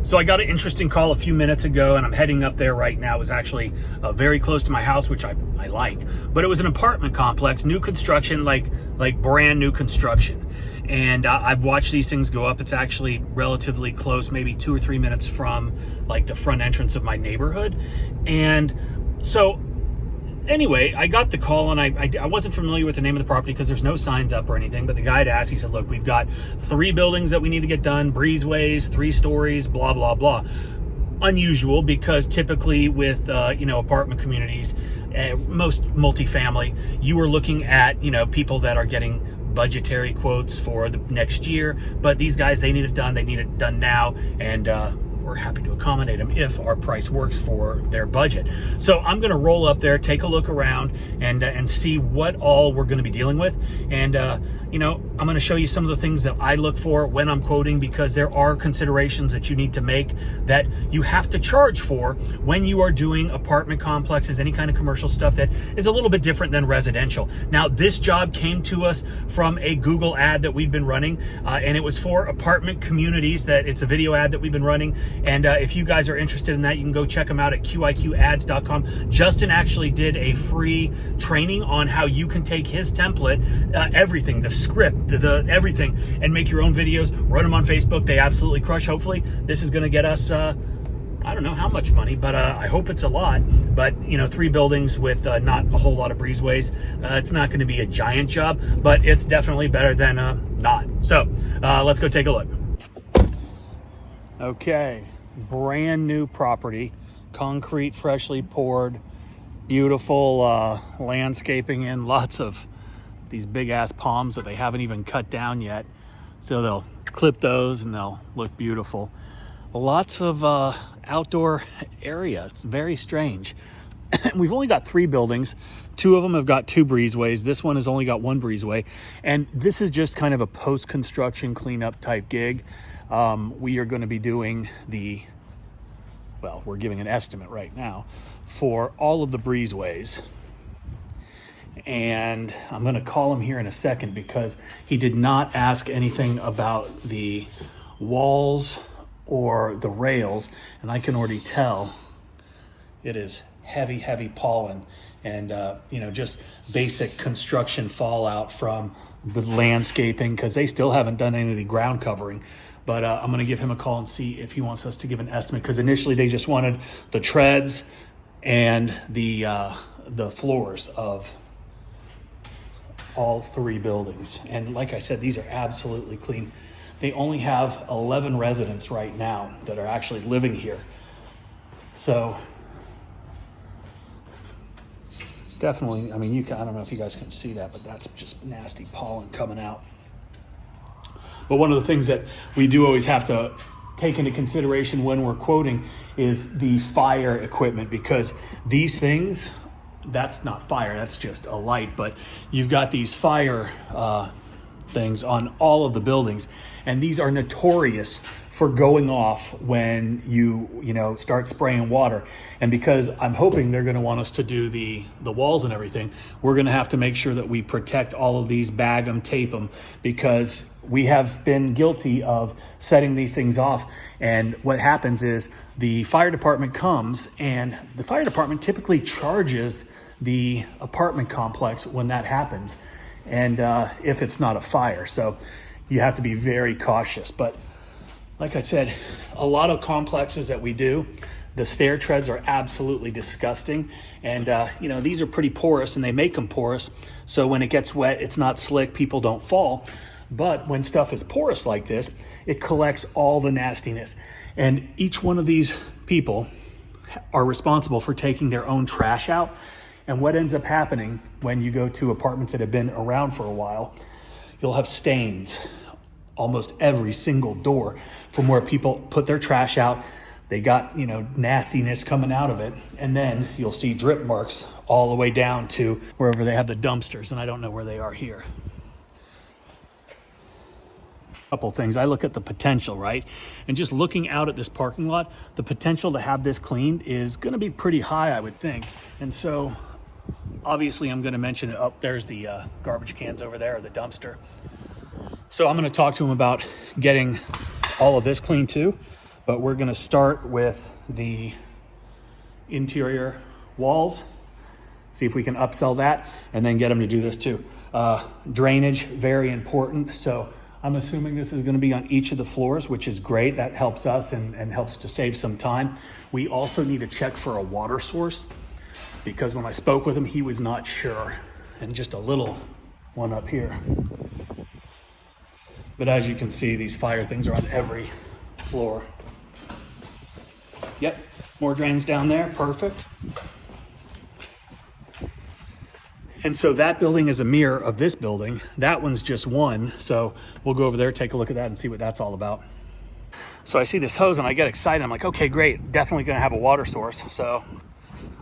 So I got an interesting call a few minutes ago, and I'm heading up there right now. It was actually very close to my house, which I like, but it was an apartment complex, new construction, like brand new construction. And I've watched these things go up. It's actually relatively close, maybe 2 or 3 minutes from like the front entrance of my neighborhood. And so anyway, I got the call, and I wasn't familiar with the name of the property because there's no signs up or anything, but the guy had asked, he said, look, we've got 3 buildings that we need to get done, breezeways, 3 stories, blah, blah, blah. Unusual, because typically with, apartment communities, most multifamily, you are looking at, people that are getting budgetary quotes for the next year, but these guys, they need it done now, and we're happy to accommodate them if our price works for their budget. So I'm going to roll up there, take a look around, and see what all we're going to be dealing with. And I'm going to show you some of the things that I look for when I'm quoting, because there are considerations that you need to make that you have to charge for when you are doing apartment complexes, any kind of commercial stuff that is a little bit different than residential. Now, this job came to us from a Google ad that we've been running, and it was for apartment communities. That it's a video ad that we've been running. And if you guys are interested in that, you can go check them out at qiqads.com. Justin actually did a free training on how you can take his template, everything, the script, the everything, and make your own videos, run them on Facebook. They absolutely crush. Hopefully this is going to get us, I don't know how much money, but I hope it's a lot. But 3 buildings with not a whole lot of breezeways. It's not going to be a giant job, but it's definitely better than not. So let's go take a look. Okay, brand new property, concrete, freshly poured, beautiful landscaping in, lots of these big ass palms that they haven't even cut down yet. So they'll clip those and they'll look beautiful. Lots of outdoor area. It's very strange. We've only got 3 buildings. 2 of them have got 2 breezeways. This one has only got 1 breezeway. And this is just kind of a post-construction cleanup type gig. We are going to be doing we're giving an estimate right now for all of the breezeways. And I'm going to call him here in a second, because he did not ask anything about the walls or the rails. And I can already tell it is heavy, heavy pollen and, just basic construction fallout from the landscaping, because they still haven't done any of the ground covering. But I'm going to give him a call and see if he wants us to give an estimate, because initially they just wanted the treads and the floors of all 3 buildings. And like I said, these are absolutely clean. They only have 11 residents right now that are actually living here. So definitely, I don't know if you guys can see that, but that's just nasty pollen coming out. But one of the things that we do always have to take into consideration when we're quoting is the fire equipment, because these things, that's not fire, that's just a light, but you've got these fire things on all of the buildings, and these are notorious for going off when you start spraying water. And because I'm hoping they're going to want us to do the walls and everything, we're going to have to make sure that we protect all of these, bag them, tape them, because we have been guilty of setting these things off. And what happens is the fire department comes, and the fire department typically charges the apartment complex when that happens, and if it's not a fire. So you have to be very cautious. But like I said, a lot of complexes that we do, the stair treads are absolutely disgusting. And, these are pretty porous, and they make them porous. So when it gets wet, it's not slick, people don't fall. But when stuff is porous like this, it collects all the nastiness. And each one of these people are responsible for taking their own trash out. And what ends up happening when you go to apartments that have been around for a while, you'll have stains almost every single door from where people put their trash out. They got, nastiness coming out of it. And then you'll see drip marks all the way down to wherever they have the dumpsters. And I don't know where they are here. Couple things. I look at the potential, right? And just looking out at this parking lot, the potential to have this cleaned is going to be pretty high, I would think. And so obviously I'm going to mention it. Oh, there's the garbage cans over there, or the dumpster. So I'm going to talk to him about getting all of this clean too. but we're gonna start with the interior walls, see if we can upsell that, and then get them to do this too. Drainage, very important. So I'm assuming this is gonna be on each of the floors, which is great. That helps us and helps to save some time. We also need to check for a water source, because when I spoke with him, he was not sure. And just a little one up here. But as you can see, these fire things are on every floor. Yep, more drains down there, perfect. And so that building is a mirror of this building. That one's just one. So we'll go over there, take a look at that and see what that's all about. So I see this hose and I get excited. I'm like, okay, great. Definitely gonna have a water source. So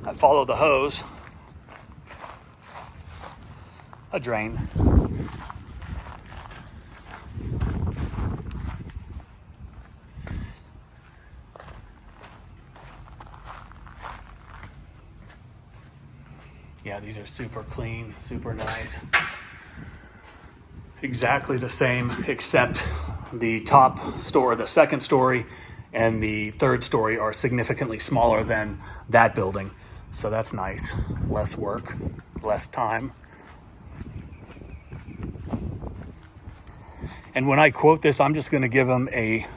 I follow the hose. A drain. Yeah, these are super clean, super nice. Exactly the same, except the top story, the second story, and the third story are significantly smaller than that building. So that's nice. Less work, less time. And when I quote this, I'm just gonna give them a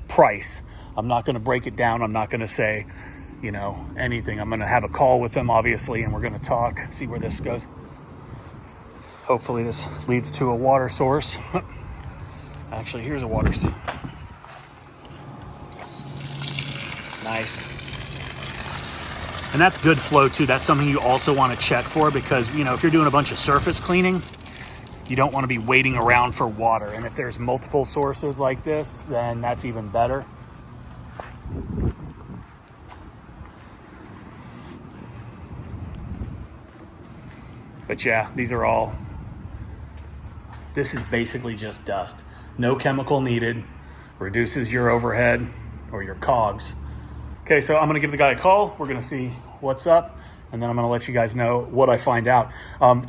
price. I'm not gonna break it down. I'm not gonna say, you know, anything. I'm gonna have a call with them, obviously, and we're gonna talk, see where this goes. Hopefully this leads to a water source. Actually, here's a water source. Nice. And that's good flow too. That's something you also want to check for, because, you know, if you're doing a bunch of surface cleaning, you don't want to be waiting around for water. And if there's multiple sources like this, then that's even better. But yeah, these are all, this is basically just dust. No chemical needed, reduces your overhead or your cogs. Okay, so I'm gonna give the guy a call. We're gonna see what's up, and then I'm gonna let you guys know what I find out.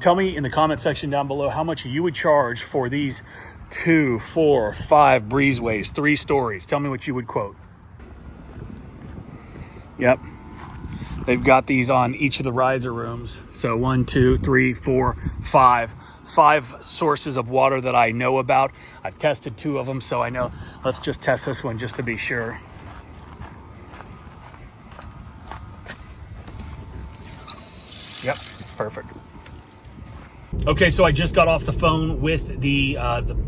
Tell me in the comment section down below how much you would charge for these 2, 4, 5 breezeways, 3 stories. Tell me what you would quote. Yep. They've got these on each of the riser rooms. So 1, 2, 3, 4, 5. 5 sources of water that I know about. I've tested 2 of them, so I know. Let's just test this one just to be sure. Yep, perfect. Okay, so I just got off the phone with the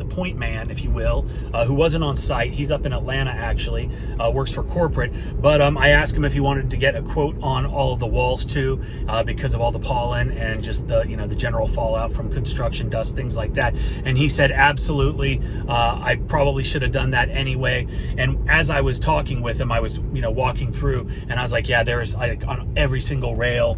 point man, if you will, who wasn't on site. He's up in Atlanta, actually, works for corporate. But I asked him if he wanted to get a quote on all of the walls too, because of all the pollen and just the, you know, the general fallout from construction dust, things like that. And he said, absolutely. I probably should have done that anyway. And as I was talking with him, I was, you know, walking through, and I was like, yeah, there's like on every single rail,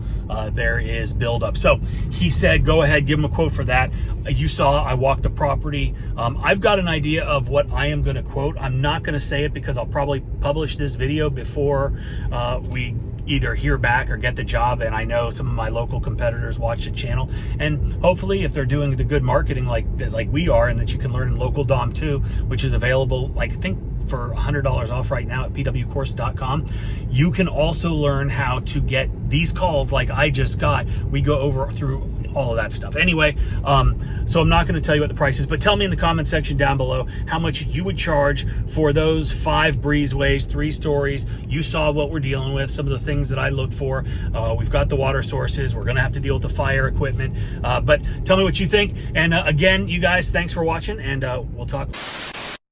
there is buildup. So he said, go ahead, give him a quote for that. You saw I walked the property. I've got an idea of what I am going to quote. I'm not going to say it because I'll probably publish this video before we either hear back or get the job. And I know some of my local competitors watch the channel, and hopefully if they're doing the good marketing like we are, and that you can learn in Local Dom 2, which is available, like, I think for $100 off right now at pwcourse.com. You can also learn how to get these calls like I just got. We go over through all of that stuff. Anyway, so I'm not going to tell you what the price is, but tell me in the comment section down below how much you would charge for those 5 breezeways, 3 stories. You saw what we're dealing with, some of the things that I look for. We've got the water sources. We're going to have to deal with the fire equipment. But tell me what you think. And again, you guys, thanks for watching, and we'll talk.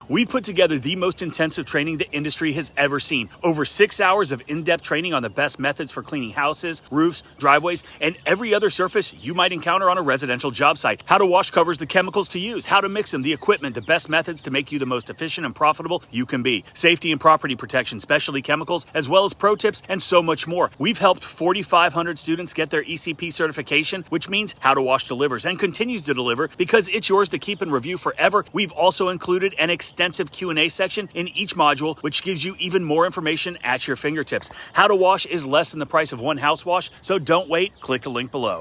We've put together the most intensive training the industry has ever seen. Over 6 hours of in-depth training on the best methods for cleaning houses, roofs, driveways, and every other surface you might encounter on a residential job site. How to wash covers, the chemicals to use, how to mix them, the equipment, the best methods to make you the most efficient and profitable you can be. Safety and property protection, specialty chemicals, as well as pro tips, and so much more. We've helped 4,500 students get their ECP certification, which means How to Wash delivers and continues to deliver because it's yours to keep and review forever. We've also included an extensive Q&A section in each module, which gives you even more information at your fingertips. How to Wash is less than the price of one house wash, so don't wait. Click the link below.